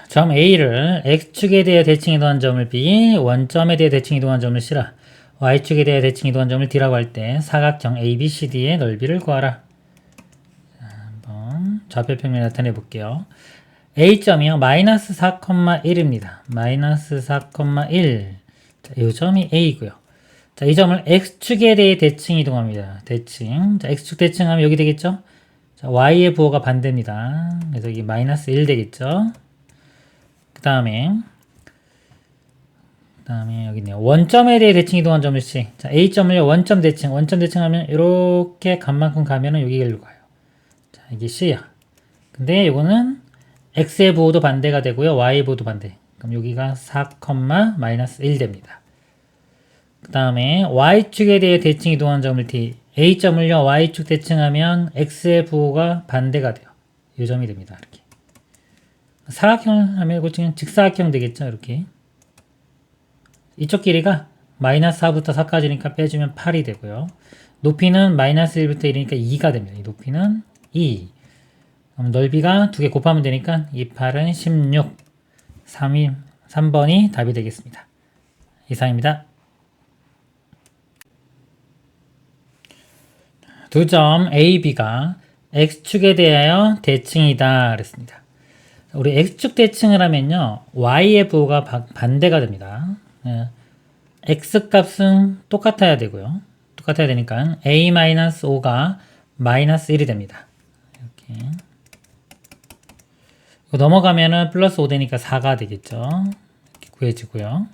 점 A를 X축에 대해 대칭 이동한 점을 B, 원점에 대해 대칭 이동한 점을 C라, Y축에 대해 대칭 이동한 점을 D라고 할 때 사각형 ABCD의 넓이를 구하라. 자, 한번 좌표평면 나타내 볼게요. A점이요. 마이너스 4,1입니다. 마이너스 4,1. 자, 이 점이 A고요. 자, 이 점을 X축에 대해 대칭 이동합니다. 대칭. 자, X축 대칭하면 여기 되겠죠? 자, Y의 부호가 반대입니다. 그래서 이게 마이너스 1 되겠죠? 그 다음에 여기 있네요. 원점에 대해 대칭 이동한 점을 C. 자, A점을요. 원점 대칭하면 이렇게 간만큼 가면은 여기 길로 가요. 자, 이게 C야. 근데 이거는 X의 부호도 반대가 되고요. Y의 부호도 반대. 그럼 여기가 4, 마이너스 1 됩니다. 그 다음에 Y축에 대해 대칭 이동한 점을 D. A점을요. Y축 대칭하면 X의 부호가 반대가 돼요. 이 점이 됩니다. 이렇게. 사각형을 하면 이거 지금 직사각형 되겠죠. 이렇게. 이쪽 길이가 마이너스 4부터 4까지니까 빼주면 8이 되고요. 높이는 마이너스 1부터 1이니까 2가 됩니다. 이 높이는 2. 그럼 넓이가 두 개 곱하면 되니까 2, 8은 16. 3번이 답이 되겠습니다. 이상입니다. 두 점 A, B가 X축에 대하여 대칭이다 그랬습니다. 우리 X축 대칭을 하면요. Y의 부호가 반대가 됩니다. X값은 똑같아야 되고요. 똑같아야 되니까 A-5가 마이너스 1이 됩니다. 이렇게. 넘어가면은 플러스 5 되니까 4가 되겠죠. 이렇게 구해지고요.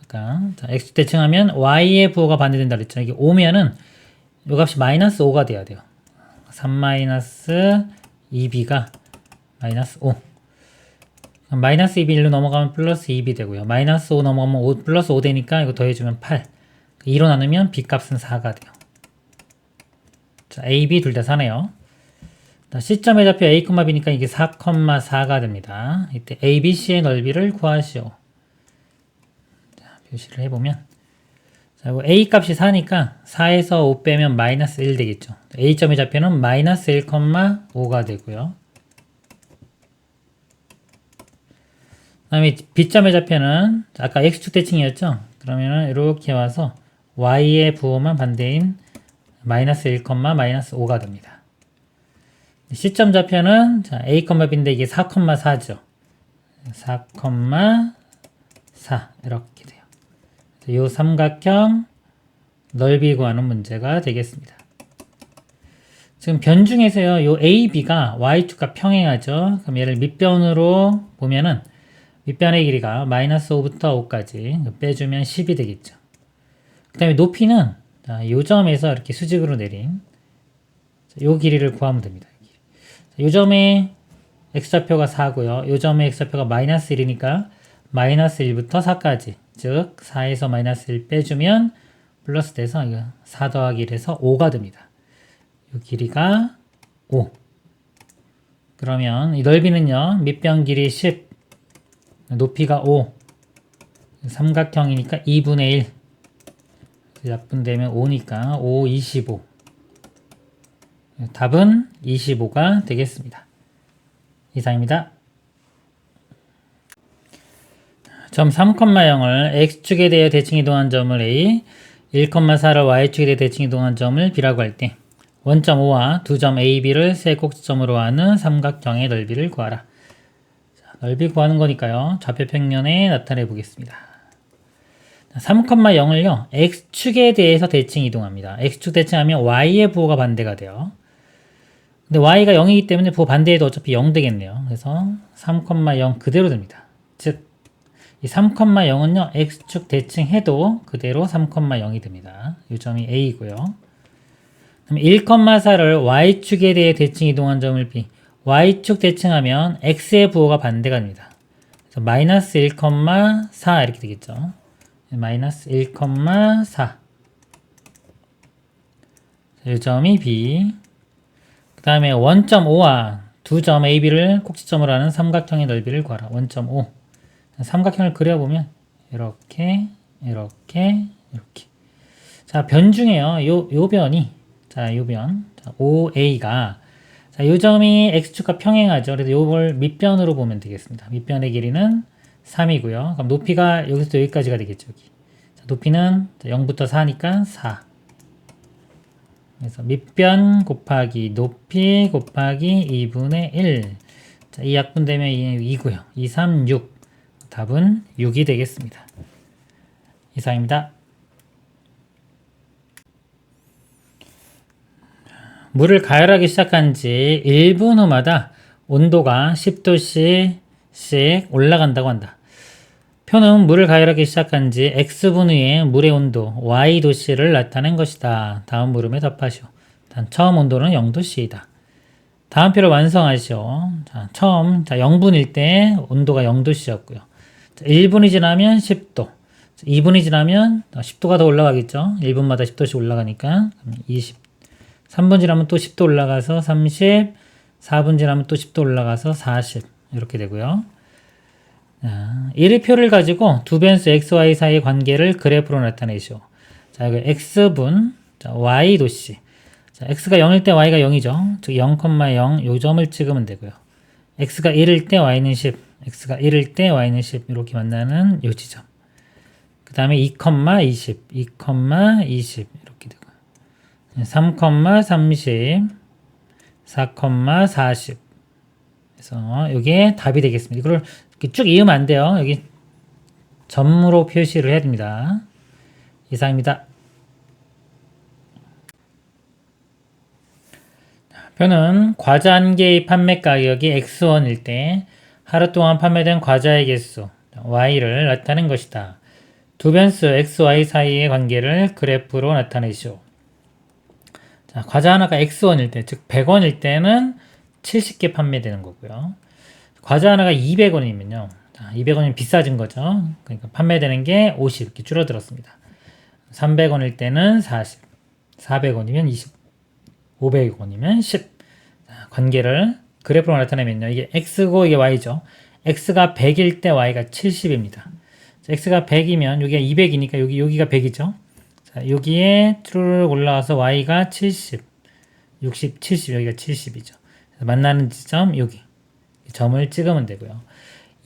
아까 자, X축 대칭하면 Y의 부호가 반대된다 그랬죠. 이게 5면은 이 값이 마이너스 5가 돼야 돼요. 3 마이너스 2b가 마이너스 5. 마이너스 2이 1로 넘어가면 플러스 2b 되고요. 마이너스 5 넘어가면 5, 플러스 5 되니까 이거 더해주면 8. 2로 나누면 b값은 4가 돼요. 자, a, b 둘 다 4네요. C점의 좌표 a, b니까 이게 4,4가 됩니다. 이때 a, b, c의 넓이를 구하시오. 자, 표시를 해보면 자, a 값이 4니까 4에서 5 빼면 마이너스 1 되겠죠. a점의 좌표는 마이너스 1,5가 되고요. 그 다음에 b점의 좌표는 아까 x축 대칭이었죠. 그러면은 이렇게 와서 y의 부호만 반대인 마이너스 1, 마이너스 5가 됩니다. C점 좌표는 자, A, B인데 이게 4,4죠. 4,4 이렇게 돼요. 이 삼각형 넓이 구하는 문제가 되겠습니다. 지금 변 중에서요. 이 A, B가 Y축과 평행하죠. 그럼 얘를 밑변으로 보면은 밑변의 길이가 마이너스 5부터 5까지 빼주면 10이 되겠죠. 그 다음에 높이는 이 점에서 이렇게 수직으로 내린 이 길이를 구하면 됩니다. 이 점의 x좌표가 4고요. 이 점의 x좌표가 마이너스 1이니까 마이너스 1부터 4까지 즉 4에서 마이너스 1 빼주면 플러스 돼서 이거 4 더하기 1에서 5가 됩니다. 이 길이가 5. 그러면 이 넓이는요. 밑변 길이 10 높이가 5 삼각형이니까 2분의 1 약분되면 5니까 5, 25 답은 25가 되겠습니다. 이상입니다. 점 3,0을 X축에 대해 대칭 이동한 점을 A, 1,4를 Y축에 대해 대칭 이동한 점을 B라고 할 때 원점 O와 두 점 A, B를 세 꼭지점으로 하는 삼각형의 넓이를 구하라. 자, 넓이 구하는 거니까요. 좌표 평면에 나타내 보겠습니다. 3,0을요. X축에 대해서 대칭 이동합니다. X축 대칭하면 Y의 부호가 반대가 돼요. 근데 Y가 0이기 때문에 부호 반대에도 어차피 0 되겠네요. 그래서 3,0 그대로 됩니다. 즉, 이 3,0은요, X축 대칭해도 그대로 3,0이 됩니다. 이 점이 A이고요. 그럼 1,4를 Y축에 대해 대칭 이동한 점을 B. Y축 대칭하면 X의 부호가 반대가 됩니다. 그래서 마이너스 1,4 이렇게 되겠죠. 마이너스 1,4. 이 점이 B. 그 다음에 원점 O와 두 점 A, B를 꼭지점으로 하는 삼각형의 넓이를 구하라. 원점 O. 삼각형을 그려보면 이렇게 이렇게 이렇게. 자, 변 중에요. 요 변이 자, 요 변. 자, OA가 자, 요 점이 x축과 평행하죠. 그래서 요걸 밑변으로 보면 되겠습니다. 밑변의 길이는 3이고요. 그럼 높이가 여기서 여기까지가 되겠죠. 여기. 자, 높이는 0부터 4니까 4. 그래서 밑변 곱하기 높이 곱하기 2분의 1. 자, 이 약분되면 2고요. 2, 3, 6. 답은 6이 되겠습니다. 이상입니다. 물을 가열하기 시작한 지 1분 후마다 온도가 10도씩 올라간다고 한다. 표는 물을 가열하기 시작한 지 X분 후에 물의 온도 Y도씨를 나타낸 것이다. 다음 물음에 답하시오. 처음 온도는 0도씨이다. 다음 표를 완성하시오. 자, 처음 0분일 때 온도가 0도씨였고요. 1분이 지나면 10도. 2분이 지나면 10도가 더 올라가겠죠. 1분마다 10도씩 올라가니까 20. 3분 지나면 또 10도 올라가서 30. 4분 지나면 또 10도 올라가서 40. 이렇게 되고요. 이 표를 가지고 두 변수 xy 사이의 관계를 그래프로 나타내시오. 자, 이거 x분, 자, y도씨. 자, x가 0일 때 y가 0이죠. 즉 0,0 요 점을 찍으면 되고요. x가 1일 때 y는 10, x가 1일 때 y는 10 이렇게 만나는 요 지점. 그 다음에 2,20, 2,20 이렇게 되고요. 3,30, 4,40. 그래서 이게 답이 되겠습니다. 이걸 이렇게 쭉 이으면 안 돼요. 여기 점으로 표시를 해야 됩니다. 이상입니다. 표는 과자 한 개의 판매 가격이 X1일 때 하루 동안 판매된 과자의 개수 Y를 나타낸 것이다. 두 변수 XY 사이의 관계를 그래프로 나타내시오. 자, 과자 하나가 X1일 때, 즉 100원일 때는 70개 판매되는 거고요. 과자 하나가 200원이면요. 200원이면 비싸진 거죠. 그러니까 판매되는 게 50 이렇게 줄어들었습니다. 300원일 때는 40, 400원이면 20, 500원이면 10. 자, 관계를 그래프로 나타내면요. 이게 X고 이게 Y죠. X가 100일 때 Y가 70입니다. X가 100이면 여기가 200이니까 여기가 100이죠. 자, 여기에 쭉 올라와서 Y가 70, 60, 70 여기가 70이죠. 만나는 지점 여기 점을 찍으면 되고요.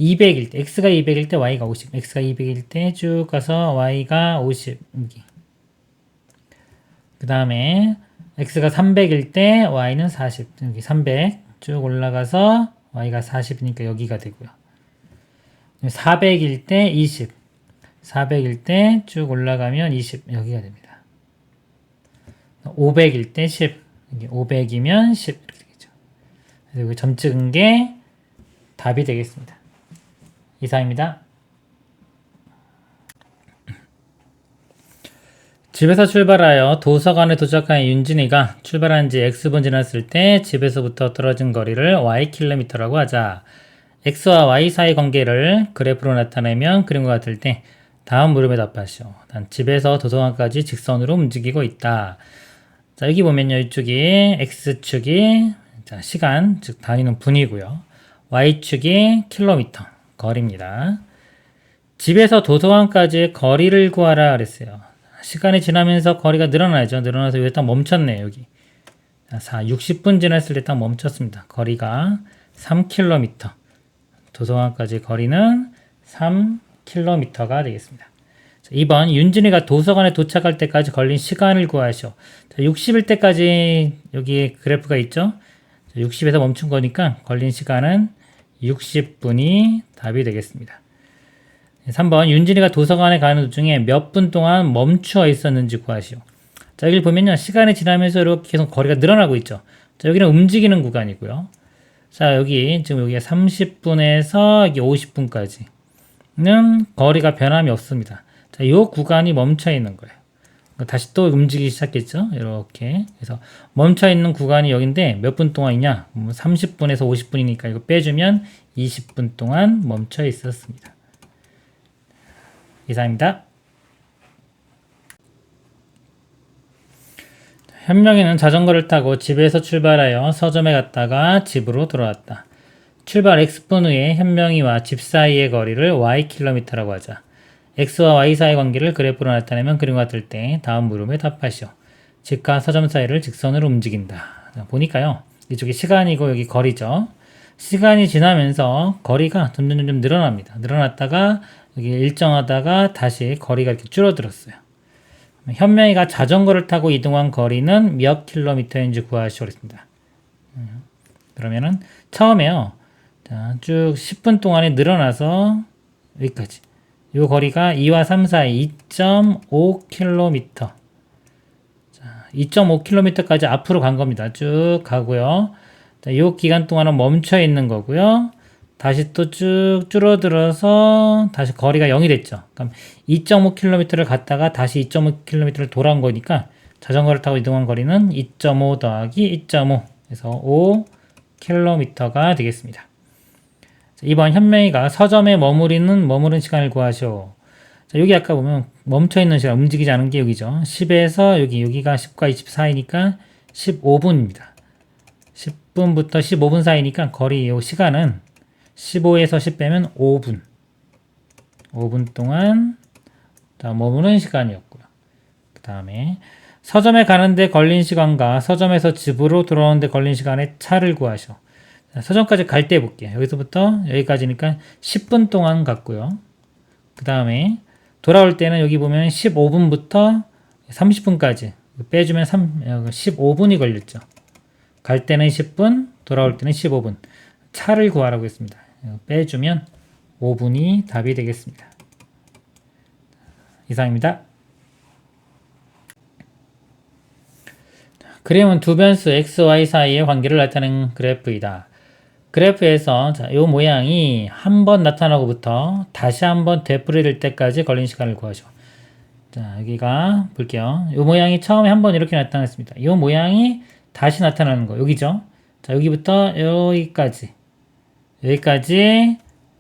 200일 때 X가 200일 때 Y가 50, X가 200일 때 쭉 가서 Y가 50 여기. 그 다음에 X가 300일 때 Y는 40 여기 300 쭉 올라가서 Y가 40이니까 여기가 되고요. 400일 때 20, 400일 때 쭉 올라가면 20 여기가 됩니다. 500일 때 10 여기 500이면 10 이렇게 되겠죠. 그리고 점 찍은 게 답이 되겠습니다. 이상입니다. 집에서 출발하여 도서관에 도착한 윤진이가 출발한 지 X분 지났을 때 집에서부터 떨어진 거리를 Ykm라고 하자. X와 Y 사이 관계를 그래프로 나타내면 그림과 같을 때 다음 물음에 답하시오. 집에서 도서관까지 직선으로 움직이고 있다. 자, 여기 보면요. 이쪽이 X축이 자, 시간, 즉 단위는 분이고요. Y축이 킬로미터, 거리입니다. 집에서 도서관까지 거리를 구하라 그랬어요. 시간이 지나면서 거리가 늘어나죠. 늘어나서 여기 딱 멈췄네요. 여기. 자, 60분 지났을 때 딱 멈췄습니다. 거리가 3km. 도서관까지 거리는 3km가 되겠습니다. 자, 2번 윤진이가 도서관에 도착할 때까지 걸린 시간을 구하시오. 자, 60일 때까지 여기 그래프가 있죠. 자, 60에서 멈춘 거니까 걸린 시간은 60분이 답이 되겠습니다. 3번 윤진이가 도서관에 가는 도중에 몇 분 동안 멈추어 있었는지 구하시오. 자, 여기 보면요. 시간이 지나면서 이렇게 계속 거리가 늘어나고 있죠. 자, 여기는 움직이는 구간이고요. 자, 여기 지금 여기가 30분에서 여기 50분까지는 거리가 변함이 없습니다. 자, 이 구간이 멈춰 있는 거예요. 다시 또 움직이기 시작했죠. 이렇게. 그래서 멈춰 있는 구간이 여기인데 몇 분 동안 있냐? 30분에서 50분이니까 이거 빼주면 20분 동안 멈춰 있었습니다. 이상입니다. 현명이는 자전거를 타고 집에서 출발하여 서점에 갔다가 집으로 돌아왔다. 출발 X분 후에 현명이와 집 사이의 거리를 Ykm라고 하자. X와 Y 사이 관계를 그래프로 나타내면 그림과 같을 때 다음 물음에 답하시오. 집과 서점 사이를 직선으로 움직인다. 자, 보니까요. 이쪽이 시간이고 여기 거리죠. 시간이 지나면서 거리가 점점 늘어납니다. 늘어났다가 여기 일정하다가 다시 거리가 이렇게 줄어들었어요. 현명이가 자전거를 타고 이동한 거리는 몇 킬로미터인지 구하시오 그랬습니다. 그러면은 처음에요. 자, 쭉 10분 동안에 늘어나서 여기까지. 이 거리가 2와 3 사이 2.5km. 자, 2.5km까지 앞으로 간 겁니다. 쭉 가고요. 자, 이 기간 동안은 멈춰 있는 거고요. 다시 또 쭉 줄어들어서 다시 거리가 0이 됐죠. 그럼 2.5km를 갔다가 다시 2.5km를 돌아온 거니까 자전거를 타고 이동한 거리는 2.5 더하기 2.5 해서 5km가 되겠습니다. 자, 2번 현명이가 서점에 머무른 시간을 구하시오. 자, 여기 아까 보면 멈춰 있는 시간, 움직이지 않은 게 여기죠. 10에서 여기가 10과 20 사이니까 15분입니다. 10분부터 15분 사이니까 거리 요 시간은 15에서 10 빼면 5분. 5분 동안 머무는 시간이었고요. 그 다음에 서점에 가는데 걸린 시간과 서점에서 집으로 돌아오는데 걸린 시간의 차를 구하시오. 서점까지 갈 때 볼게요. 여기서부터 여기까지니까 10분 동안 갔고요. 그 다음에 돌아올 때는 여기 보면 15분부터 30분까지 빼주면 15분이 걸렸죠. 갈 때는 10분, 돌아올 때는 15분. 차를 구하라고 했습니다. 빼주면 5분이 답이 되겠습니다. 이상입니다. 그림은 두 변수 x, y 사이의 관계를 나타내는 그래프이다. 그래프에서 이 모양이 한 번 나타나고부터 다시 한번 되풀이될 때까지 걸린 시간을 구하죠. 자, 여기가 볼게요. 이 모양이 처음에 한 번 이렇게 나타났습니다. 이 모양이 다시 나타나는 거 여기죠. 자, 여기부터 여기까지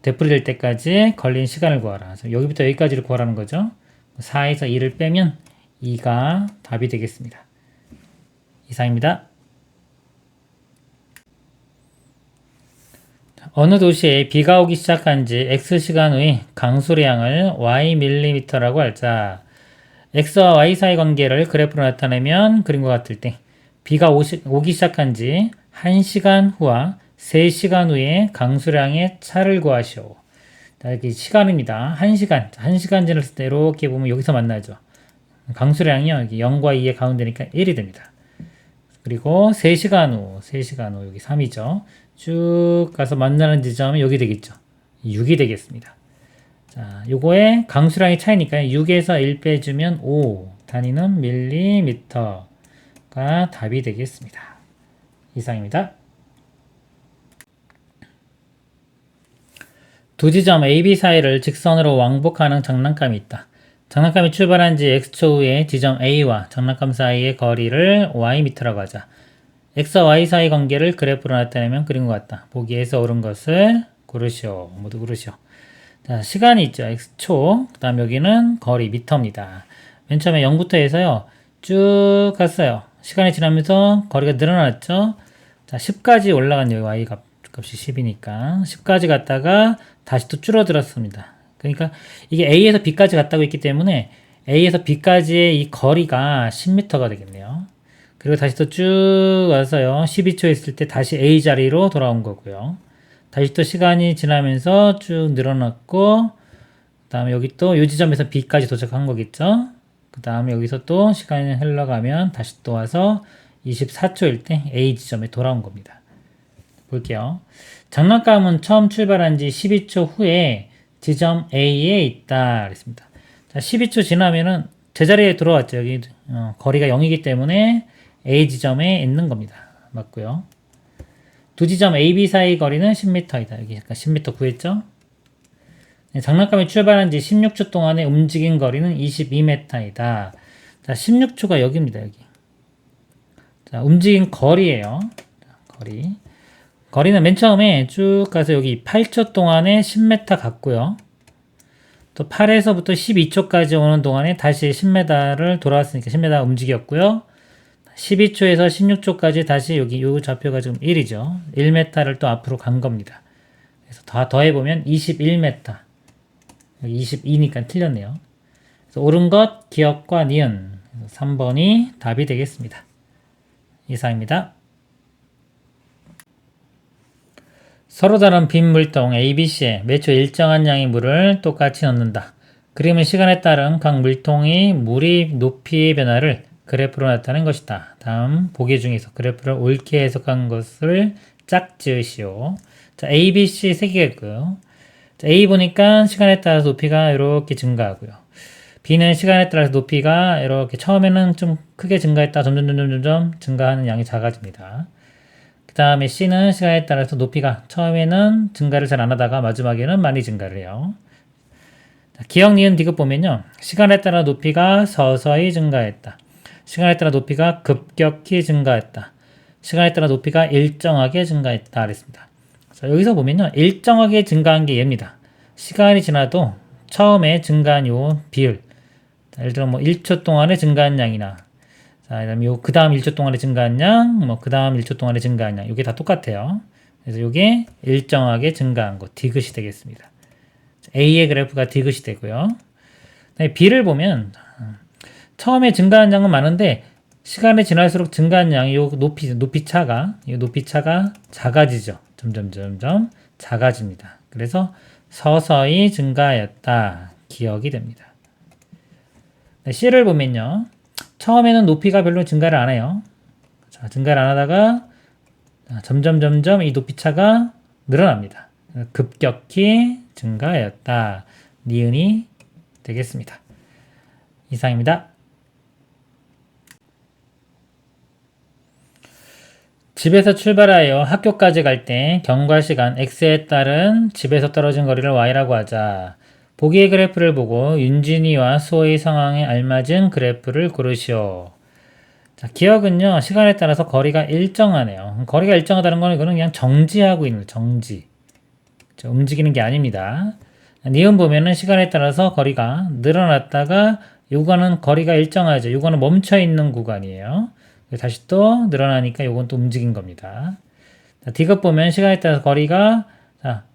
되풀이될 때까지 걸린 시간을 구하라. 그래서 여기부터 여기까지를 구하라는 거죠. 4에서 2를 빼면 2가 답이 되겠습니다. 이상입니다. 어느 도시에 비가 오기 시작한 지 X시간 후에 강수량을 Y mm라고 할자. X와 Y 사이 관계를 그래프로 나타내면 그림과 같을 때 비가 오기 시작한 지 1시간 후와 3시간 후에 강수량의 차를 구하시오. 자, 여기 시간입니다. 1시간. 1시간 지났을 때 이렇게 보면 여기서 만나죠. 강수량이요. 여기 0과 2의 가운데니까 1이 됩니다. 그리고 3시간 후 여기 3이죠. 쭉 가서 만나는 지점은 여기 되겠죠. 6이 되겠습니다. 자, 요거의 강수량의 차이니까 6에서 1 빼주면 5, 단위는 밀리미터가 답이 되겠습니다. 이상입니다. 두 지점 A, B 사이를 직선으로 왕복하는 장난감이 있다. 장난감이 출발한 지 X초 후에 지점 A와 장난감 사이의 거리를 Ym라고 하자. X와 Y 사이 관계를 그래프로 나타내면 그림과 같다. 보기에서 옳은 것을 고르시오. 모두 고르시오. 자, 시간이 있죠. X초. 그 다음 여기는 거리 미터입니다. 맨 처음에 0부터 해서요. 쭉 갔어요. 시간이 지나면서 거리가 늘어났죠. 자, 10까지 올라간 여기 Y 값이 10이니까 10까지 갔다가 다시 또 줄어들었습니다. 그러니까 이게 A에서 B까지 갔다고 했기 때문에 A에서 B까지의 이 거리가 10m가 되겠네요. 그리고 다시 또 쭉 와서요. 12초 했을 때 다시 A 자리로 돌아온 거고요. 다시 또 시간이 지나면서 쭉 늘어났고 그 다음에 여기 또 이 지점에서 B까지 도착한 거겠죠. 그 다음에 여기서 또 시간이 흘러가면 다시 또 와서 24초일 때 A 지점에 돌아온 겁니다. 볼게요. 장난감은 처음 출발한 지 12초 후에 지점 A에 있다 그랬습니다. 자, 12초 지나면은 제자리에 들어왔죠. 여기 거리가 0이기 때문에 A 지점에 있는 겁니다. 맞고요. 두 지점 A, B 사이 거리는 10m이다. 여기 약간 10m 구했죠. 네, 장난감이 출발한 지 16초 동안에 움직인 거리는 22m이다. 자, 16초가 여기입니다. 여기. 자, 움직인 거리예요. 자, 거리는 맨 처음에 쭉 가서 여기 8초 동안에 10m 갔고요. 또 8에서부터 12초까지 오는 동안에 다시 10m를 돌아왔으니까 10m 움직였고요. 12초에서 16초까지 다시 여기 요 좌표가 지금 1이죠. 1m를 또 앞으로 간 겁니다. 그래서 다 더해보면 21m. 여기 22니까 틀렸네요. 그래서 옳은 것, 기억과 니은. 3번이 답이 되겠습니다. 이상입니다. 서로 다른 빈 물통 A, B, C에 매초 일정한 양의 물을 똑같이 넣는다. 그림은 시간에 따른 각 물통의 물의 높이의 변화를 그래프로 나타낸 것이다. 다음 보기 중에서 그래프를 옳게 해석한 것을 짝 지으시오. 자, A, B, C 세 개가 있고요. 자, A 보니까 시간에 따라서 높이가 이렇게 증가하고요. B는 시간에 따라서 높이가 이렇게 처음에는 좀 크게 증가했다 점점 증가하는 양이 작아집니다. 그 다음에 C는 시간에 따라서 높이가 처음에는 증가를 잘 안 하다가 마지막에는 많이 증가를 해요. 자, 기억, 니은, 디귿 보면요. 시간에 따라 높이가 서서히 증가했다. 시간에 따라 높이가 급격히 증가했다. 시간에 따라 높이가 일정하게 증가했다. 그랬습니다. 자, 여기서 보면요. 일정하게 증가한 게 얘입니다. 시간이 지나도 처음에 증가한 요 비율. 자, 예를 들어 뭐 1초 동안에 증가한 양이나 자, 그다음에 그 다음 1초 동안에 증가한 양, 뭐 그 다음 1초 동안에 증가한 양. 이게 다 똑같아요. 그래서 이게 일정하게 증가한 거 디귿이 되겠습니다. A의 그래프가 디귿이 되고요. B를 보면 처음에 증가한 양은 많은데 시간이 지날수록 증가한 양이 요 높이 차가 작아지죠. 점점 작아집니다. 그래서 서서히 증가하였다. 기억이 됩니다. C를 보면요. 처음에는 높이가 별로 증가를 안 해요. 자, 증가를 안 하다가 점점 이 높이 차가 늘어납니다. 급격히 증가하였다. 니은이 되겠습니다. 이상입니다. 집에서 출발하여 학교까지 갈 때 경과시간 x에 따른 집에서 떨어진 거리를 y라고 하자. 보기의 그래프를 보고 윤진이와 수호의 상황에 알맞은 그래프를 고르시오. 자, 기억은요. 시간에 따라서 거리가 일정하네요. 거리가 일정하다는 건 이거는 그냥 정지하고 있는 거예요. 정지. 움직이는 게 아닙니다. 니은 보면은 시간에 따라서 거리가 늘어났다가 요거는 거리가 일정하죠. 요거는 멈춰 있는 구간이에요. 다시 또 늘어나니까 요건 또 움직인 겁니다. 자, 디귿 보면 시간에 따라서 거리가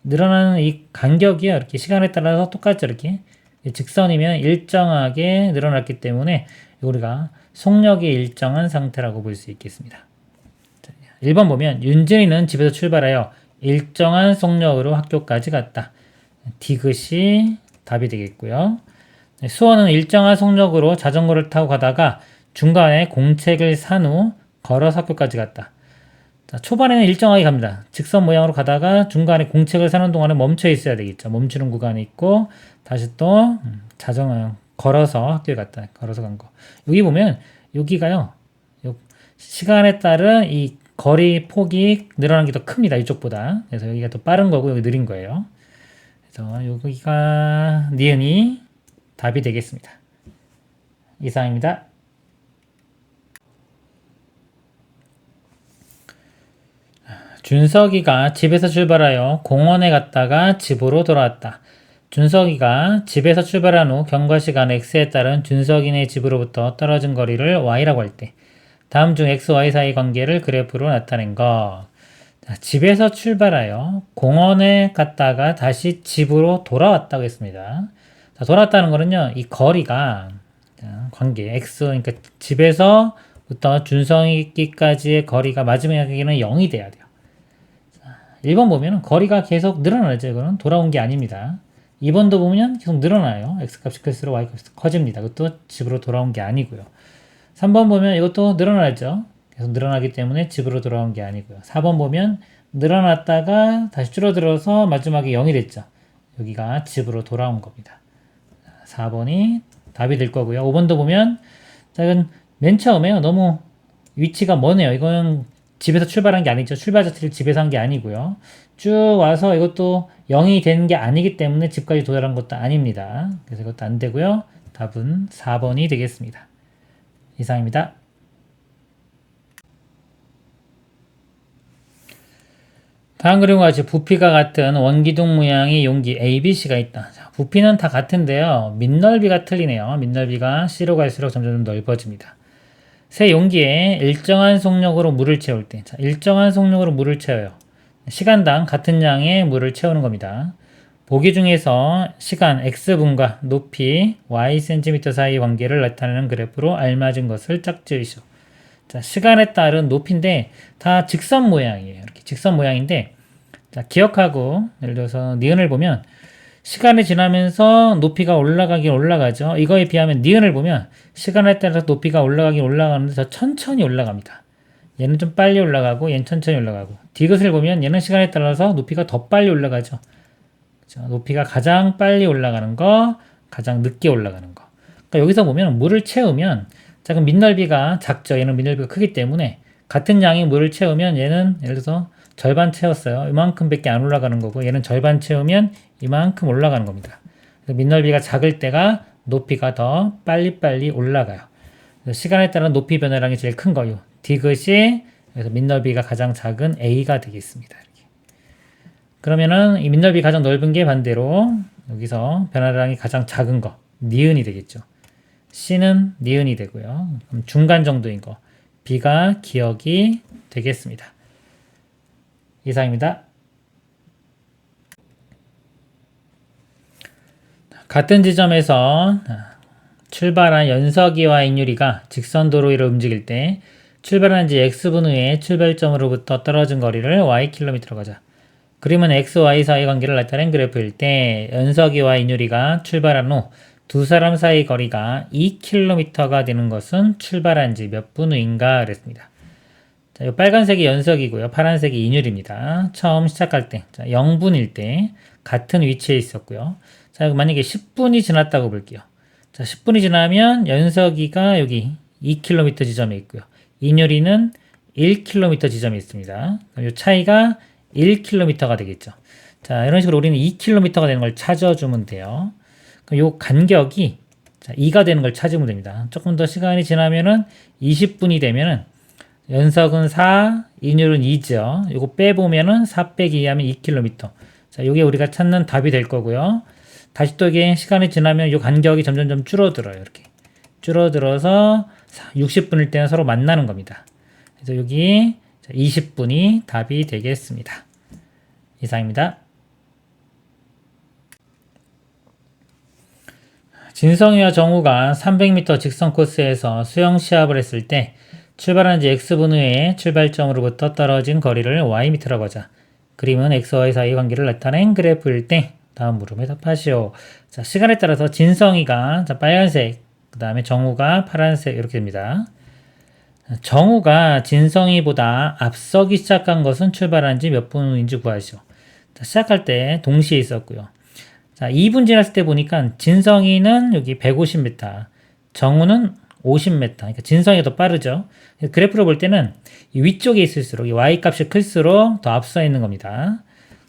늘어나는 이 간격이요. 이렇게 시간에 따라서 똑같죠. 이렇게 직선이면 일정하게 늘어났기 때문에 우리가 속력이 일정한 상태라고 볼 수 있겠습니다. 자, 1번 보면 윤진이는 집에서 출발하여 일정한 속력으로 학교까지 갔다. 디귿이 답이 되겠고요. 수호는 일정한 속력으로 자전거를 타고 가다가 중간에 공책을 산 후 걸어서 학교까지 갔다. 자, 초반에는 일정하게 갑니다. 직선 모양으로 가다가 중간에 공책을 사는 동안에 멈춰 있어야 되겠죠. 멈추는 구간이 있고 다시 또 자전거 걸어서 학교에 갔다. 걸어서 간 거. 여기 보면 여기가요. 시간에 따른 이 거리 폭이 늘어난 게 더 큽니다. 이쪽보다. 그래서 여기가 더 빠른 거고 여기 느린 거예요. 그래서 여기가 니은이 답이 되겠습니다. 이상입니다. 준석이가 집에서 출발하여 공원에 갔다가 집으로 돌아왔다. 준석이가 집에서 출발한 후 경과시간 x에 따른 준석이네 집으로부터 떨어진 거리를 y라고 할 때 다음 중 x, y 사이 관계를 그래프로 나타낸 거. 자, 집에서 출발하여 공원에 갔다가 다시 집으로 돌아왔다고 했습니다. 자, 돌아왔다는 거는요. 이 거리가 관계 x 그러니까 집에서부터 준석이까지의 거리가 마지막에는 0이 돼야 돼요. 1번 보면 거리가 계속 늘어나죠. 이거는 돌아온 게 아닙니다. 2번도 보면 계속 늘어나요. x값이 클수록 y값이 커집니다. 그것도 집으로 돌아온 게 아니고요. 3번 보면 이것도 늘어나죠. 계속 늘어나기 때문에 집으로 돌아온 게 아니고요. 4번 보면 늘어났다가 다시 줄어들어서 마지막에 0이 됐죠. 여기가 집으로 돌아온 겁니다. 4번이 답이 될 거고요. 5번도 보면 이건 맨 처음에요. 너무 위치가 머네요. 이거는 집에서 출발한 게 아니죠. 출발 자체를 집에서 한 게 아니고요. 쭉 와서 이것도 0이 되는 게 아니기 때문에 집까지 도달한 것도 아닙니다. 그래서 이것도 안 되고요. 답은 4번이 되겠습니다. 이상입니다. 다음 그림과 같이 부피가 같은 원기둥 모양의 용기 A, B, C가 있다. 자, 부피는 다 같은데요. 밑넓이가 틀리네요. 밑넓이가 C로 갈수록 점점 넓어집니다. 새 용기에 일정한 속력으로 물을 채울 때, 자, 일정한 속력으로 물을 채워요. 시간당 같은 양의 물을 채우는 겁니다. 보기 중에서 시간 x분과 높이 y cm 사이의 관계를 나타내는 그래프로 알맞은 것을 짝지으시오. 자, 시간에 따른 높이인데 다 직선 모양이에요. 이렇게 직선 모양인데 자, 기억하고 예를 들어서 니은을 보면 시간이 지나면서 높이가 올라가긴 올라가죠. 이거에 비하면 니은을 보면 시간에 따라서 높이가 올라가긴 올라가는데 더 천천히 올라갑니다. 얘는 좀 빨리 올라가고 얘는 천천히 올라가고, 디귿을 보면 얘는 시간에 따라서 높이가 더 빨리 올라가죠. 그렇죠? 높이가 가장 빨리 올라가는 거, 가장 늦게 올라가는 거. 그러니까 여기서 보면 물을 채우면, 자, 그럼 밑넓이가 작죠. 얘는 밑넓이가 크기 때문에 같은 양의 물을 채우면 얘는 예를 들어서 절반 채웠어요. 이만큼밖에 안 올라가는 거고, 얘는 절반 채우면 이만큼 올라가는 겁니다. 그래서 밑넓이가 작을 때가 높이가 더 빨리빨리 올라가요. 시간에 따른 높이 변화량이 제일 큰 거요. 디귿이, 그래서 밑넓이가 가장 작은 A가 되겠습니다. 이렇게. 그러면은 이 밑넓이 가장 넓은 게 반대로 여기서 변화량이 가장 작은 거, 니은이 되겠죠. C는 니은이 되고요. 그럼 중간 정도인 거, B가 기억이 되겠습니다. 이상입니다. 같은 지점에서 출발한 연석이와 인유리가 직선도로 위로 움직일 때 출발한 지 x분 후에 출발점으로부터 떨어진 거리를 ykm로 가자. 그림은 x, y 사이 관계를 나타낸 그래프일 때 연석이와 인유리가 출발한 후 두 사람 사이 거리가 2km가 되는 것은 출발한 지 몇 분 후인가 그랬습니다. 자, 이 빨간색이 연석이고요. 파란색이 인율입니다. 처음 시작할 때, 자, 0분일 때 같은 위치에 있었고요. 자, 만약에 10분이 지났다고 볼게요. 자, 10분이 지나면 연석이가 여기 2km 지점에 있고요. 인율이는 1km 지점에 있습니다. 그럼 이 차이가 1km가 되겠죠. 자, 이런 식으로 우리는 2km가 되는 걸 찾아주면 돼요. 그럼 요 간격이, 자, 2가 되는 걸 찾으면 됩니다. 조금 더 시간이 지나면은 20분이 되면은 연석은 4, 인율은 2죠. 이거 빼보면은 4 빼기 2 하면 2km. 자, 요게 우리가 찾는 답이 될 거고요. 다시 또 이게 시간이 지나면 이 간격이 점점점 줄어들어요. 이렇게. 줄어들어서 60분일 때는 서로 만나는 겁니다. 그래서 여기 20분이 답이 되겠습니다. 이상입니다. 진성이와 정우가 300m 직선 코스에서 수영 시합을 했을 때 출발한 지 x분 후에 출발점으로부터 떨어진 거리를 ym라고 하자. 그림은 x와 y 사이의 관계를 나타낸 그래프일 때 다음 물음에 답하시오. 자, 시간에 따라서 진성이가 빨간색, 그 다음에 정우가 파란색 이렇게 됩니다. 정우가 진성이보다 앞서기 시작한 것은 출발한 지 몇 분 후인지 구하시오. 자, 시작할 때 동시에 있었고요. 자, 2분 지났을 때 보니까 진성이는 여기 150m, 정우는 50m. 그러니까 진성이가 더 빠르죠. 그래프로 볼 때는 이 위쪽에 있을수록 이 y 값이 클수록 더 앞서 있는 겁니다.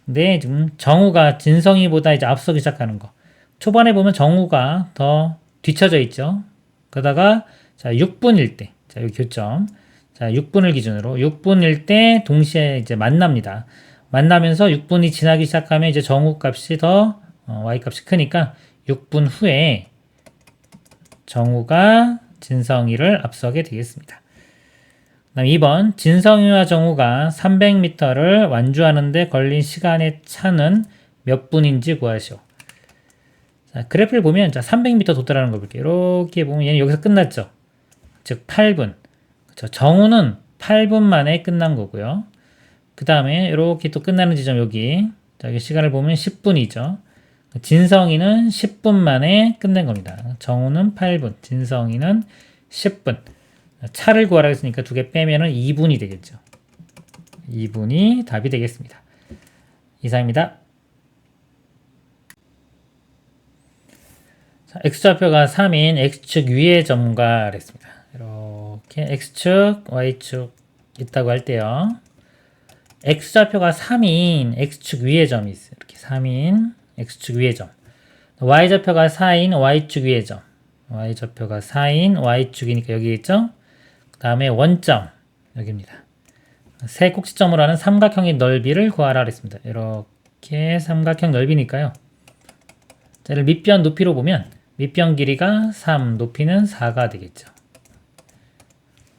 근데 지금 정우가 진성이보다 이제 앞서기 시작하는 거. 초반에 보면 정우가 더 뒤쳐져 있죠. 그러다가 자, 6분일 때, 자, 여기 교점. 자, 6분을 기준으로 6분일 때 동시에 이제 만납니다. 만나면서 6분이 지나기 시작하면 이제 정우 값이 더 y 값이 크니까 6분 후에 정우가 진성이를 앞서게 되겠습니다. 그다음 2번 진성이와 정우가 300m를 완주하는데 걸린 시간의 차는 몇 분인지 구하시오. 자, 그래프를 보면 자, 300m 도달하는 거 볼게요. 이렇게 보면 얘는 여기서 끝났죠. 즉 8분. 그렇죠. 정우는 8분 만에 끝난 거고요. 그 다음에 이렇게 또 끝나는 지점 여기. 자, 여기 시간을 보면 10분이죠. 진성이는 10분 만에 끝낸 겁니다. 정우는 8분, 진성이는 10분. 차를 구하라 했으니까 두 개 빼면은 2분이 되겠죠. 2분이 답이 되겠습니다. 이상입니다. 자, x좌표가 3인 x축 위의 점과 그랬습니다. 이렇게 x축, y축 있다고 할 때요. x좌표가 3인 x축 위의 점이 있어요. 이렇게 3인 x축 위의 점. y좌표가 4인 y축 위의 점. y좌표가 4인 y축이니까 여기 있죠. 그 다음에 원점 여기입니다. 세 꼭지점으로 하는 삼각형의 넓이를 구하라 그랬습니다. 이렇게 삼각형 넓이니까요. 자, 밑변 높이로 보면 밑변 길이가 3, 높이는 4가 되겠죠.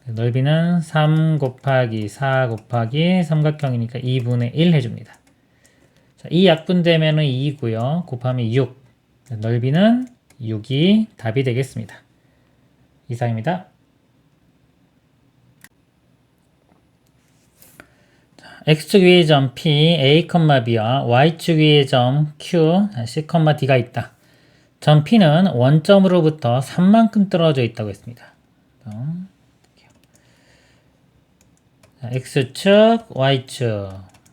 넓이는 3 곱하기 4 곱하기 삼각형이니까 2분의 1 해줍니다. 자, 이 약분되면 2고요. 곱하면 6. 넓이는 6이 답이 되겠습니다. 이상입니다. x축 위의 점 P, A, B와 y축 위의 점 Q, C, D가 있다. 점 P는 원점으로부터 3만큼 떨어져 있다고 했습니다. 자, x축, y축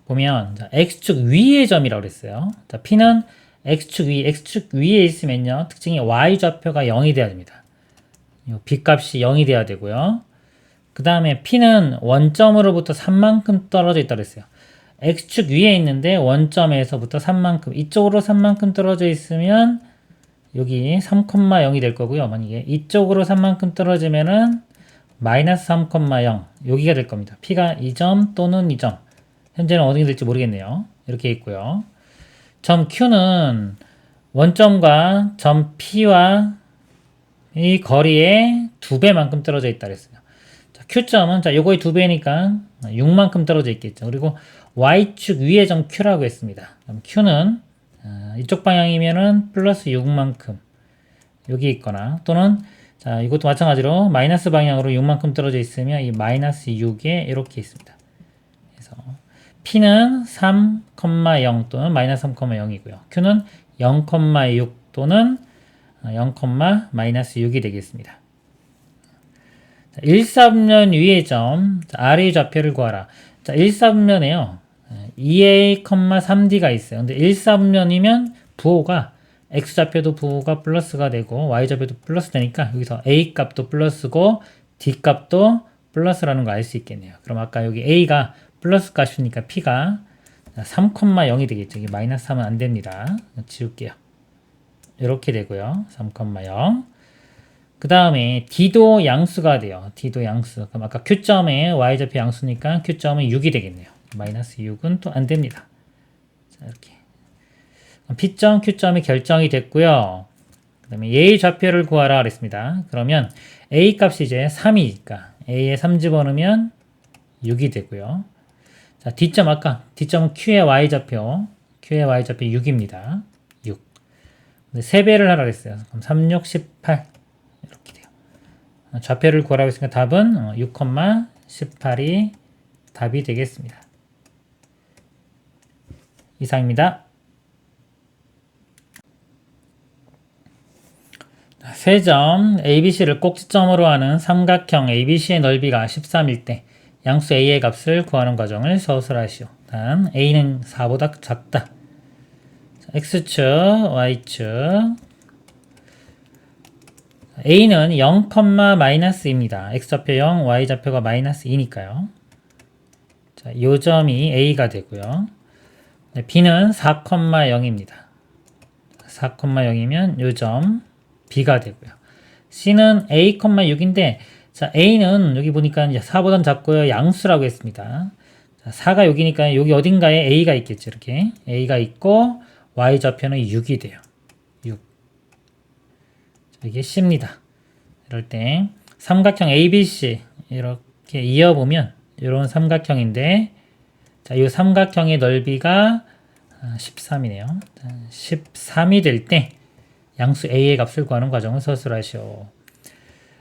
보면 자, x축 위의 점이라고 그랬어요. 자, P는 x축 위에 있으면요. 특징이 y좌표가 0이 돼야 됩니다. 이 B값이 0이 돼야 되고요. 그 다음에 P는 원점으로부터 3만큼 떨어져 있다고 했어요. x축 위에 있는데 원점에서부터 3만큼 이쪽으로 3만큼 떨어져 있으면 여기 3,0이 될 거고요. 만약에 이쪽으로 3만큼 떨어지면은 마이너스 3,0 여기가 될 겁니다. P가 이 점 또는 이 점. 현재는 어디가 될지 모르겠네요. 이렇게 있고요. 점 Q는 원점과 점 P와 이 거리의 2배만큼 떨어져 있다 그랬어요. 자, Q점은 자, 요거의 2배니까 6만큼 떨어져 있겠죠. 그리고 Y축 위의 점 Q라고 했습니다. 그럼 Q는 이쪽 방향이면은 플러스 6만큼 여기 있거나 또는 자, 이것도 마찬가지로 마이너스 방향으로 6만큼 떨어져 있으면 이 마이너스 6에 이렇게 있습니다. 그래서 P는 3,0 또는 마이너스 3,0이고요. Q는 0,6 또는 0, 마이너스 6이 되겠습니다. 1, 3면 위의 점, 아래의 좌표를 구하라. 자, 1, 3면에요. 2a, 3d가 있어요. 근데 1, 3면이면 부호가 x좌표도 부호가 플러스가 되고 y좌표도 플러스 되니까 여기서 a 값도 플러스고 d 값도 플러스라는 거 알 수 있겠네요. 그럼 아까 여기 a가 플러스 값이니까 p가 3,0이 되겠죠. 이게 마이너스 하면 안 됩니다. 지울게요. 이렇게 되고요. 3,0. 그 다음에 d도 양수가 돼요. d도 양수. 그럼 아까 q점에 y좌표 양수니까 q점은 6이 되겠네요. 마이너스 6은 또 안 됩니다. 자, 이렇게. P점, Q점이 결정이 됐고요. 그 다음에 A의 좌표를 구하라 그랬습니다. 그러면 A 값이 이제 3이니까 A에 3 집어넣으면 6이 되고요. 자, D점 아까 D점은 Q의 Y좌표 6입니다. 6. 3배를 하라 그랬어요. 그럼 3, 6, 18 이렇게 돼요. 좌표를 구하라고 했으니까 답은 6, 18이 답이 되겠습니다. 이상입니다. 세 점 ABC를 꼭지점으로 하는 삼각형 ABC의 넓이가 13일 때 양수 A의 값을 구하는 과정을 서술하시오. 단 A는 4보다 작다. X축, Y축 A는 0, 마이너스입니다. X좌표 0, Y좌표가 마이너스 2니까요. 자, 요 점이 A가 되고요. B는 4,0입니다. 4,0이면 요 점 B가 되고요. C는 A, 6인데 자, A는 여기 보니까 4보단 작고요. 양수라고 했습니다. 자, 4가 여기니까 여기 어딘가에 A가 있겠죠. 이렇게 A가 있고 Y좌표는 6이 돼요. 6. 자, 이게 C입니다. 이럴 때 삼각형 ABC 이렇게 이어보면 이런 삼각형인데 자, 이 삼각형의 넓이가 13이네요. 13이 될 때 양수 A의 값을 구하는 과정을 서술하시오.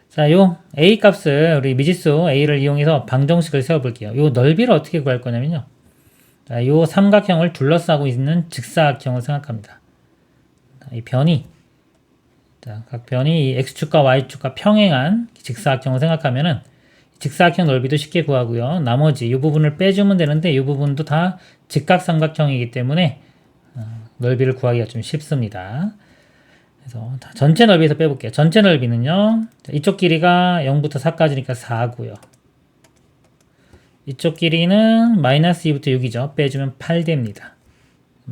자, 요 A 값을 우리 미지수 A를 이용해서 방정식을 세워볼게요. 요 넓이를 어떻게 구할 거냐면요. 자, 요 삼각형을 둘러싸고 있는 직사각형을 생각합니다. 이 변이, 자, 각 변이 이 X축과 Y축과 평행한 직사각형을 생각하면은 직사각형 넓이도 쉽게 구하고요. 나머지 이 부분을 빼주면 되는데 이 부분도 다 직각삼각형이기 때문에 넓이를 구하기가 좀 쉽습니다. 그래서 전체 넓이에서 빼볼게요. 전체 넓이는요. 이쪽 길이가 0부터 4까지니까 4고요. 이쪽 길이는 마이너스 2부터 6이죠. 빼주면 8 됩니다.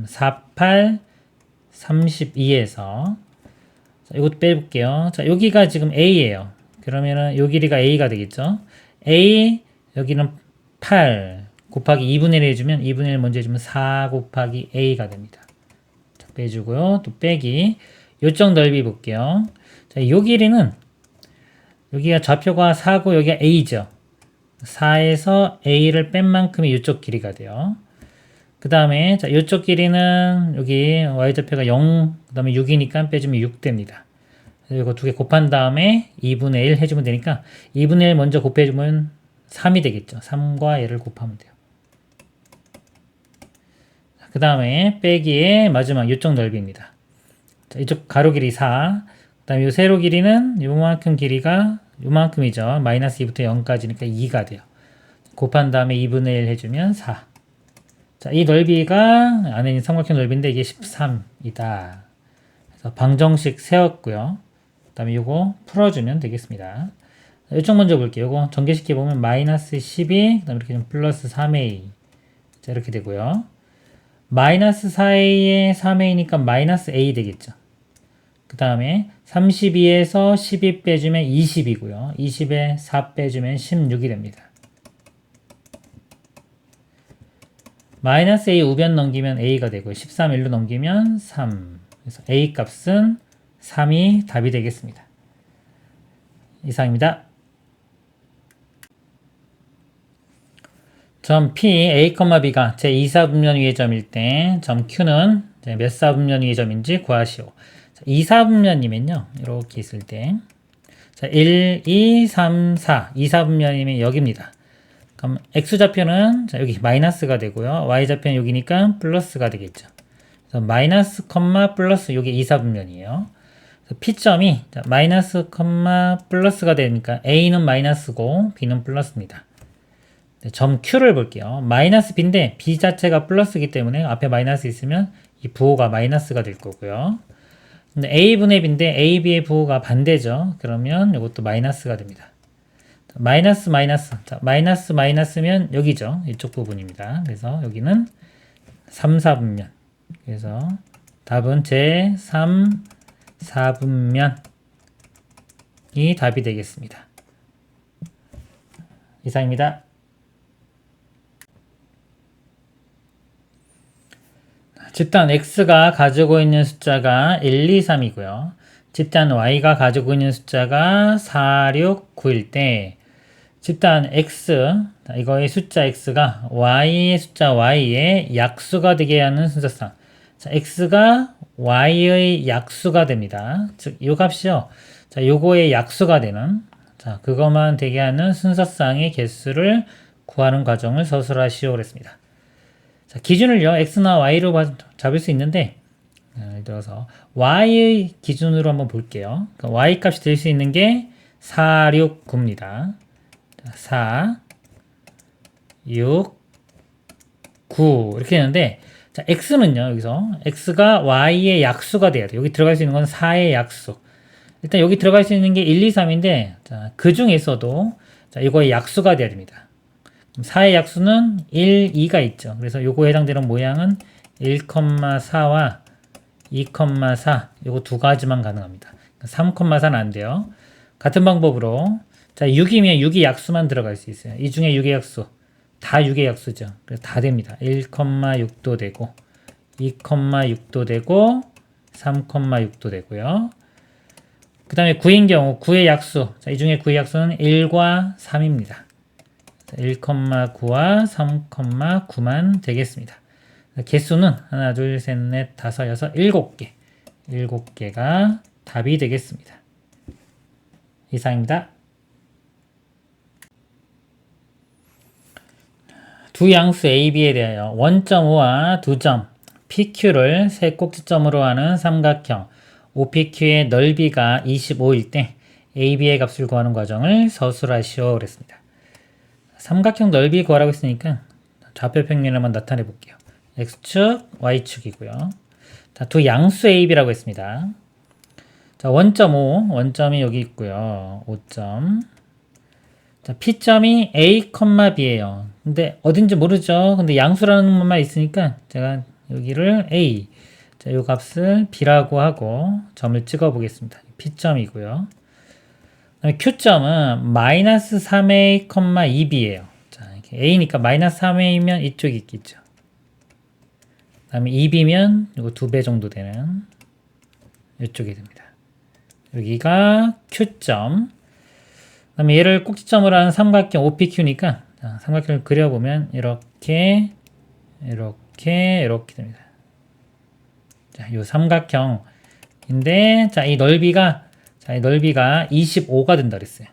4, 8, 32에서 자, 이것도 빼볼게요. 자, 여기가 지금 A예요. 그러면은 요 길이가 A가 되겠죠. A 여기는 8 곱하기 2분의 1 해주면 2분의 1 먼저 해주면 4 곱하기 A가 됩니다. 자, 빼주고요. 또 빼기 요쪽 넓이 볼게요. 자, 요 길이는 여기가 좌표가 4고 여기가 A죠. 4에서 A를 뺀 만큼이 이쪽 길이가 돼요. 그 다음에 자, 이쪽 길이는 여기 Y좌표가 0, 그 다음에 6이니까 빼주면 6 됩니다. 이거 두 개 곱한 다음에 2분의 1 해주면 되니까 2분의 1 먼저 곱해주면 3이 되겠죠. 3과 얘를 곱하면 돼요. 그 다음에 빼기의 마지막 이쪽 넓이입니다. 자, 이쪽 가로 길이 4. 그 다음에 이 세로 길이는 요만큼 길이가 요만큼이죠. 마이너스 2부터 0까지니까 2가 돼요. 곱한 다음에 2분의 1 해주면 4. 자, 이 넓이가 안에 있는 삼각형 넓이인데 이게 13이다. 그래서 방정식 세웠고요. 그 다음에 이거 풀어주면 되겠습니다. 이쪽 먼저 볼게요. 이거 전개시켜 보면 마이너스 12, 그 다음에 이렇게 좀 플러스 3a. 자, 이렇게 되고요. 마이너스 4a에 3a니까 마이너스 a 되겠죠. 그 다음에 32에서 12 빼주면 20이고요. 20에 4 빼주면 16이 됩니다. 마이너스 a 우변 넘기면 a가 되고 13 1로 넘기면 3. 그래서 a 값은 3이 답이 되겠습니다. 이상입니다. 점 P, A, B가 제2사분면 위의 점일 때 점 Q는 몇 사분면 위의 점인지 구하시오. 2사분면이면요. 이렇게 있을 때 자, 1, 2, 3, 4 2사분면이면 여기입니다. 그럼 X좌표는 자, 여기 마이너스가 되고요. Y좌표는 여기니까 플러스가 되겠죠. 그래서 마이너스, 플러스 여기 2사분면이에요. P점이 자, 마이너스, 플러스가 되니까 A는 마이너스고 B는 플러스입니다. 점 Q를 볼게요. 마이너스 B인데 B 자체가 플러스이기 때문에 앞에 마이너스 있으면 이 부호가 마이너스가 될 거고요. 근데 A분의 B인데 A, B의 부호가 반대죠. 그러면 이것도 마이너스가 됩니다. 마이너스, 자, 마이너스면 여기죠. 이쪽 부분입니다. 그래서 여기는 3, 4분면. 그래서 답은 제3, 4분면이 답이 되겠습니다. 이상입니다. 집단 X가 가지고 있는 숫자가 1, 2, 3이고요. 집단 Y가 가지고 있는 숫자가 4, 6, 9일 때 집단 X, 이거의 숫자 X가 Y의 숫자 Y의 약수가 되게 하는 순서상. 자, X가 Y의 약수가 됩니다. 즉, 이 값이요. 자, 요거의 약수가 되는, 자, 그것만 되게 하는 순서상의 개수를 구하는 과정을 서술하시오. 그랬습니다. 자, 기준을요, X나 Y로 잡을 수 있는데, 예를 들어서, Y의 기준으로 한번 볼게요. 그러니까 Y 값이 될 수 있는 게 4, 6, 9입니다. 4, 6, 9. 이렇게 되는데, 자, X는요, 여기서, X가 Y의 약수가 돼야 돼요. 여기 들어갈 수 있는 건 4의 약수. 일단 여기 들어갈 수 있는 게 1, 2, 3인데, 자, 그 중에서도, 자, 이거의 약수가 돼야 됩니다. 4의 약수는 1, 2가 있죠. 그래서 요거에 해당되는 모양은 1,4와 2,4 요거 두 가지만 가능합니다. 3,4는 안 돼요. 같은 방법으로 자 6이면 6이 약수만 들어갈 수 있어요. 이 중에 6의 약수 다 6의 약수죠. 그래서 다 됩니다. 1,6도 되고 2,6도 되고 3,6도 되고요. 그 다음에 9인 경우 9의 약수 자, 이 중에 9의 약수는 1과 3입니다. 1,9와 3,9만 되겠습니다. 개수는 하나, 둘, 셋, 넷, 다섯, 여섯, 7개. 7개가 답이 되겠습니다. 이상입니다. 두 양수 A, B에 대하여 원점 O와 두 점 PQ를 세 꼭지점으로 하는 삼각형 OPQ의 넓이가 25일 때 A, B의 값을 구하는 과정을 서술하시오. 그랬습니다. 삼각형 넓이 구하라고 했으니까 좌표 평면을 한번 나타내 볼게요. X축, Y축이고요. 자, 두 양수 A, B라고 했습니다. 자, 원점 O, 원점이 여기 있고요. 5점. 자, P점이 A, B예요. 근데 어딘지 모르죠. 근데 양수라는 것만 있으니까 제가 여기를 A, 자, 요 값을 B라고 하고 점을 찍어 보겠습니다. P점이고요. Q점은 마이너스 3A, 2B예요. 자, A니까 마이너스 3A면 이쪽이 있겠죠. 그 다음에 2B면 이거 2배 정도 되는 이쪽이 됩니다. 여기가 Q점. 그 다음에 얘를 꼭지점으로 하는 삼각형 OPQ니까 자, 삼각형을 그려보면 이렇게 됩니다. 자, 이 삼각형인데 자, 이 넓이가 25가 된다 그랬어요.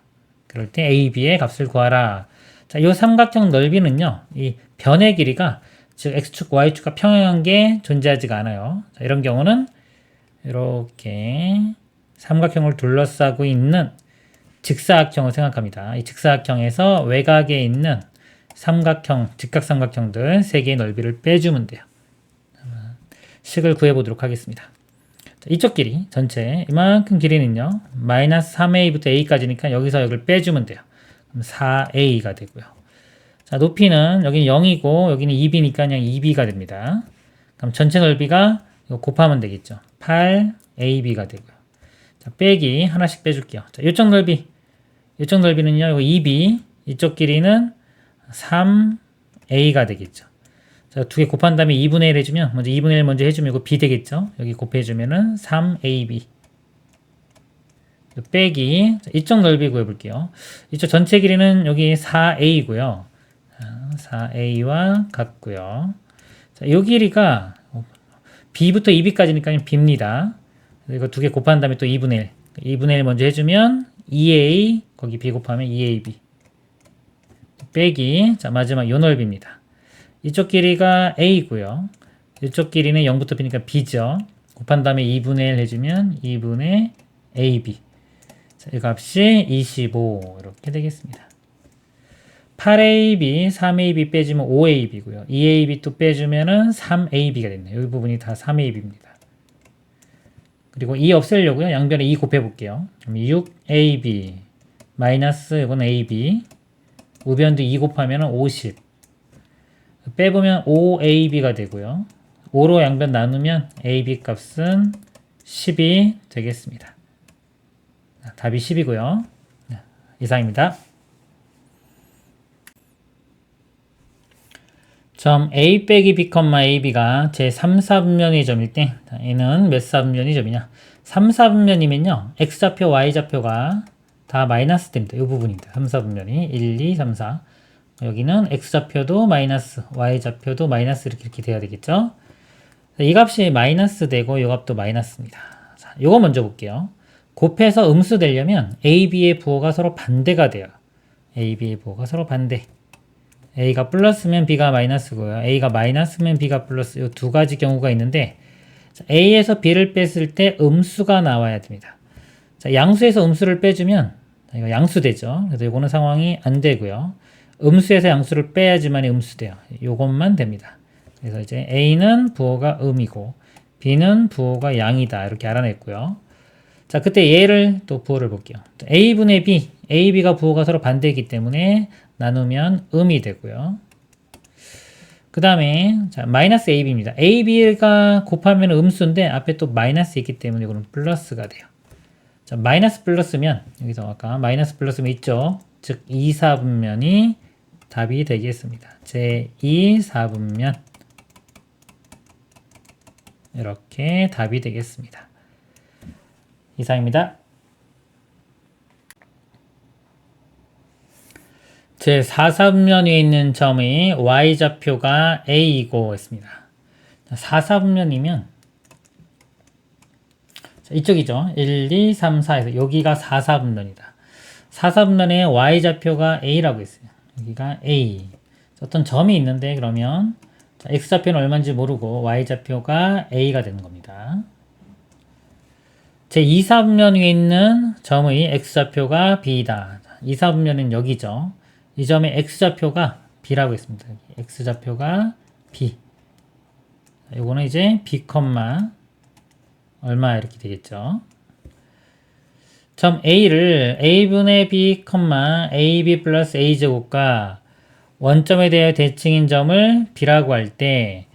그럴 때 A, B의 값을 구하라. 자, 이 삼각형 넓이는요. 이 변의 길이가 즉 x축, y축과 평행한 게 존재하지가 않아요. 자, 이런 경우는 이렇게 삼각형을 둘러싸고 있는 직사각형을 생각합니다. 이 직사각형에서 외곽에 있는 삼각형, 직각삼각형들 3개의 넓이를 빼주면 돼요. 식을 구해보도록 하겠습니다. 자, 이쪽 길이 전체 이만큼 길이는요. 마이너스 3a부터 a까지니까 여기서 여기를 빼주면 돼요. 그럼 4a가 되고요. 자, 높이는 여기는 0이고 여기는 2b니까 그냥 2b가 됩니다. 그럼 전체 넓이가 이거 곱하면 되겠죠. 8ab가 되고요. 자, 빼기 하나씩 빼줄게요. 자, 이쪽 넓이는요. 이거 2b, 이쪽 길이는 3a가 되겠죠. 자, 두 개 곱한 다음에 2분의 1 해주면, 먼저 2분의 1 먼저 해주면 이거 b 되겠죠. 여기 곱해주면은 3ab. 빼기, 자, 이쪽 넓이 구해볼게요. 이쪽 전체 길이는 여기 4a고요. 4a와 같고요. 자, 요 길이가 b부터 2b까지니까 b입니다. 이거 두 개 곱한 다음에 또 2분의 1. 2분의 1 먼저 해주면 2a, 거기 b 곱하면 2ab. 빼기, 자, 마지막 요 넓이입니다. 이쪽 길이가 a고요. 이쪽 길이는 0부터 b니까 b죠. 곱한 다음에 2분의 1 해주면 2분의 ab. 자, 이 값이 25 이렇게 되겠습니다. 8ab, 3ab 빼주면 5ab고요. 2ab 또 빼주면은 3ab가 됐네요. 이 부분이 다 3ab입니다. 그리고 2 없애려고요. 양변에 2 곱해볼게요. 그럼 6ab 마이너스 이건 ab 우변도 2 곱하면 50 빼보면 5ab가 되고요. 5로 양변 나누면 ab 값은 10이 되겠습니다. 답이 10이고요. 이상입니다. 점 a 빼기 b, ab가 제 3, 4분면의 점일 때 얘는 몇 사분면의 점이냐? 3, 4분면이면요. x좌표, y좌표가 다 마이너스 됩니다. 이 부분입니다. 3, 4분면이 1, 2, 3, 4 여기는 x좌표도 마이너스, y좌표도 마이너스 이렇게 돼야 되겠죠? 이 값이 마이너스 되고 이 값도 마이너스입니다. 자, 요거 먼저 볼게요. 곱해서 음수 되려면 a, b의 부호가 서로 반대가 돼요. a, b의 부호가 서로 반대. a가 플러스면 b가 마이너스고요. a가 마이너스면 b가 플러스 이 두 가지 경우가 있는데 자, a에서 b를 뺐을 때 음수가 나와야 됩니다. 자, 양수에서 음수를 빼주면 이거 양수되죠. 그래서 이거는 상황이 안 되고요. 음수에서 양수를 빼야지만 음수돼요. 요것만 됩니다. 그래서 이제 a는 부호가 음이고 b는 부호가 양이다. 이렇게 알아냈고요. 자, 그때 얘를 또 부호를 볼게요. a분의 b, a, b가 부호가 서로 반대이기 때문에 나누면 음이 되고요. 그 다음에 자 마이너스 ab입니다. ab가 곱하면 음수인데 앞에 또 마이너스 있기 때문에 이거는 플러스가 돼요. 자 마이너스 플러스면 여기서 아까 마이너스 플러스면 있죠. 즉 2, 4분면이 답이 되겠습니다. 제 2, 4분면 이렇게 답이 되겠습니다. 이상입니다. 제 4사분면 위에 있는 점이 y좌표가 a이고 했습니다. 4사분면이면 이쪽이죠. 1, 2, 3, 4에서 여기가 4사분면이다. 4사분면에 y좌표가 a라고 했어요. 여기가 a. 어떤 점이 있는데 그러면 x좌표는 얼마인지 모르고 y좌표가 a가 되는 겁니다. 제 2사분면 위에 있는 점의 x좌표가 b이다. 2사분면은 여기죠. 이 점의 x좌표가 b라고 했습니다. x좌표가 b. 요거는 이제 b, 얼마 이렇게 되겠죠. 점 a를 a분의 b, ab 플러스 a제곱과 원점에 대하여 대칭인 점을 b라고 할 때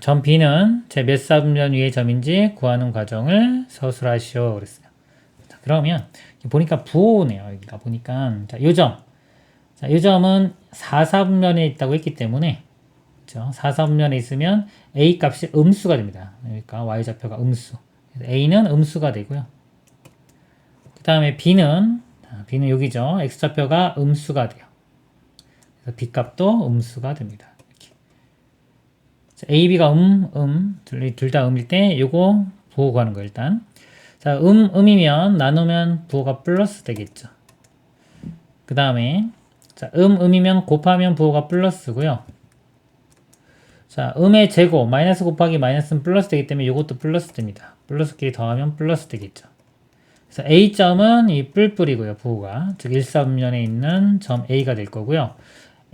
점 b는 제 몇 사분면 위의 점인지 구하는 과정을 서술하시오 그랬어요. 자, 그러면 보니까 부호네요. 여기가 보니까 자, 요 점. 자, 이 점은 4사분면에 있다고 했기 때문에 그렇죠? 4사분면에 있으면 a 값이 음수가 됩니다. 그러니까 y좌표가 음수. a는 음수가 되고요. 그 다음에 b는 여기죠. x좌표가 음수가 돼요. 그래서 b 값도 음수가 됩니다. 이렇게. 자, a, b가 둘 다 음일 때 요거 부호 구하는 거예요. 일단 자, 음이면 나누면 부호가 플러스 되겠죠. 그 다음에 자, 음이면 곱하면 부호가 플러스고요. 자, 음의 제곱, 마이너스 곱하기 마이너스는 플러스 되기 때문에 이것도 플러스 됩니다. 플러스끼리 더하면 플러스 되겠죠. 그래서 A점은 이 뿔뿔이고요, 부호가. 즉, 1사분면에 있는 점 A가 될 거고요.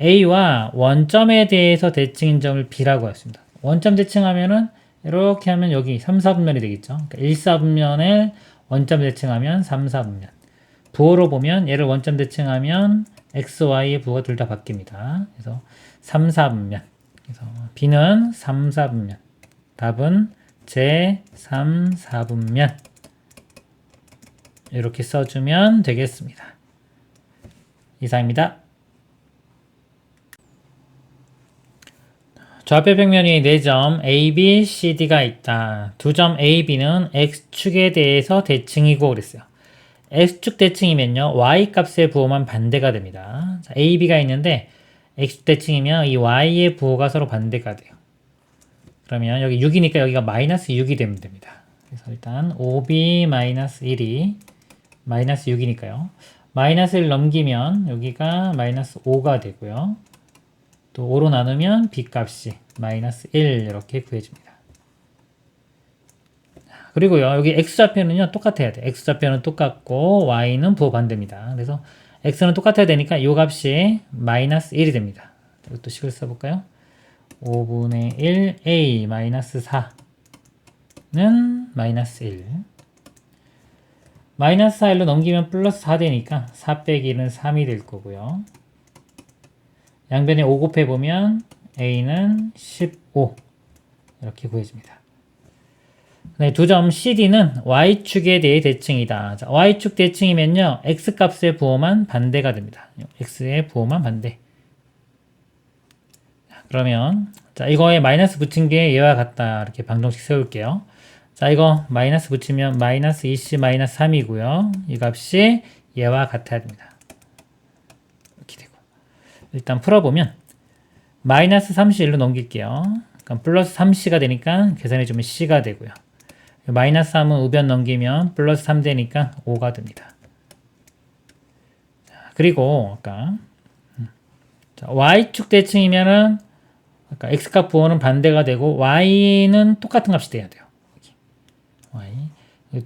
A와 원점에 대해서 대칭인 점을 B라고 했습니다. 원점 대칭하면은 이렇게 하면 여기 3, 4분면이 되겠죠. 그러니까 1사분면을 원점 대칭하면 3, 4분면. 부호로 보면 얘를 원점 대칭하면 X, Y의 부호가 둘 다 바뀝니다. 그래서 3, 4분면. 그래서 B는 3, 4분면. 답은 제 3, 4분면. 이렇게 써주면 되겠습니다. 이상입니다. 좌표 평면이 4점 A, B, C, D가 있다. 2점 A, B는 X축에 대해서 대칭이고 그랬어요. X축 대칭이면요. Y값의 부호만 반대가 됩니다. 자, A, B가 있는데 X축 대칭이면 이 Y의 부호가 서로 반대가 돼요. 그러면 여기 6이니까 여기가 마이너스 6이 되면 됩니다. 그래서 일단 5B-1이 마이너스 6이니까요. 마이너스 1 넘기면 여기가 마이너스 5가 되고요. 또 5로 나누면 B값이 마이너스 1 이렇게 구해집니다. 그리고요. 여기 X좌표는요. 똑같아야 돼. X좌표는 똑같고 Y는 부호 반대입니다. 그래서 X는 똑같아야 되니까 이 값이 마이너스 1이 됩니다. 이것도 식을 써볼까요? 5분의 1 A 마이너스 4는 마이너스 1. 마이너스 4 1로 넘기면 플러스 4 되니까 4 빼기 1은 3이 될 거고요. 양변에 5 곱해보면 A는 15 이렇게 구해집니다. 네, 2점 CD는 Y축에 대해 대칭이다. 자, Y축 대칭이면요. X값의 부호만 반대가 됩니다. X의 부호만 반대. 그러면 자, 이거에 마이너스 붙인 게 얘와 같다. 이렇게 방정식 세울게요. 자, 이거 마이너스 붙이면 마이너스 2C 마이너스 3이고요. 이 값이 얘와 같아야 됩니다. 이렇게 되고. 일단 풀어보면 마이너스 31로 넘길게요. 그럼 플러스 3C가 되니까 계산해주면 C가 되고요. 마이너스 3은 우변 넘기면 플러스 3 되니까 5가 됩니다. 자, 그리고 아까 자, Y축 대칭이면은 아까 X값 부호는 반대가 되고 Y는 똑같은 값이 돼야 돼요. Y.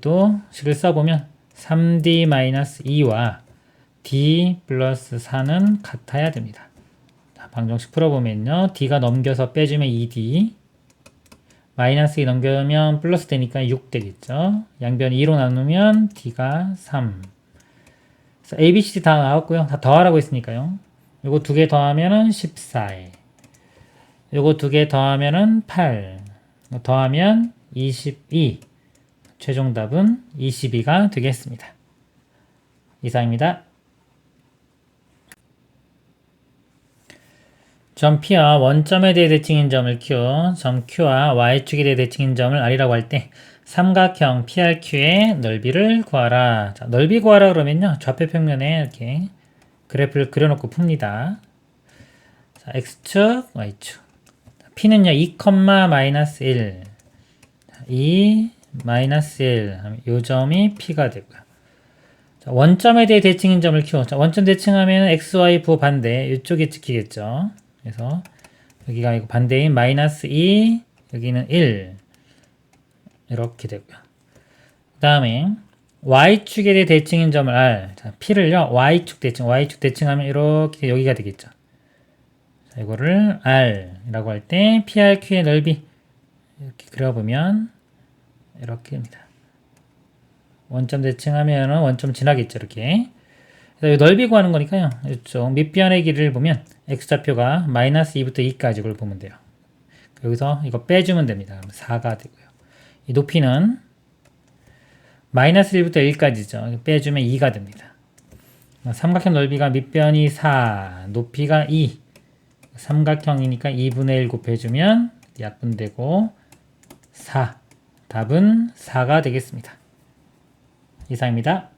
또 식을 써보면 3D-2와 D 플러스 4는 같아야 됩니다. 자, 방정식 풀어보면요. D가 넘겨서 빼주면 2D 마이너스 2 넘겨면 플러스 되니까 6 되겠죠. 양변 2로 나누면 D가 3. 그래서 A, B, C, D 다 나왔고요. 다 더하라고 했으니까요. 요거 2개 더하면은 14에 요거 2개 더하면은 8 더하면 22. 최종 답은 22가 되겠습니다. 이상입니다. 점 P와 원점에 대해 대칭인 점을 Q, 점 Q와 Y축에 대해 대칭인 점을 R이라고 할 때 삼각형 PRQ의 넓이를 구하라. 자, 넓이 구하라 그러면요. 좌표 평면에 이렇게 그래프를 그려놓고 풉니다. 자, X축, Y축. P는요. 2, 마이너스 1. 2, 마이너스 1. 이 점이 P가 되고요. 자, 원점에 대해 대칭인 점을 Q. 자, 원점 대칭하면 X, Y 부호 반대. 이쪽에 찍히겠죠. 그래서 여기가 이거 반대인 마이너스 2, 여기는 1 이렇게 되고요. 그 다음에 Y축에 대해 대칭인 점을 R. 자, P를요. Y축 대칭하면 이렇게 여기가 되겠죠. 자, 이거를 R이라고 할 때 PRQ의 넓이 이렇게 그려보면 이렇게 됩니다. 원점 대칭하면 원점 지나겠죠. 이렇게. 그래서 넓이 구하는 거니까요. 이쪽 밑변의 길이를 보면 X좌표가 마이너스 2부터 2까지 그걸 보면 돼요. 여기서 이거 빼주면 됩니다. 그럼 4가 되고요. 이 높이는 마이너스 1부터 1까지죠. 빼주면 2가 됩니다. 삼각형 넓이가 밑변이 4, 높이가 2. 삼각형이니까 2분의 1 곱해주면 약분되고 4. 답은 4가 되겠습니다. 이상입니다.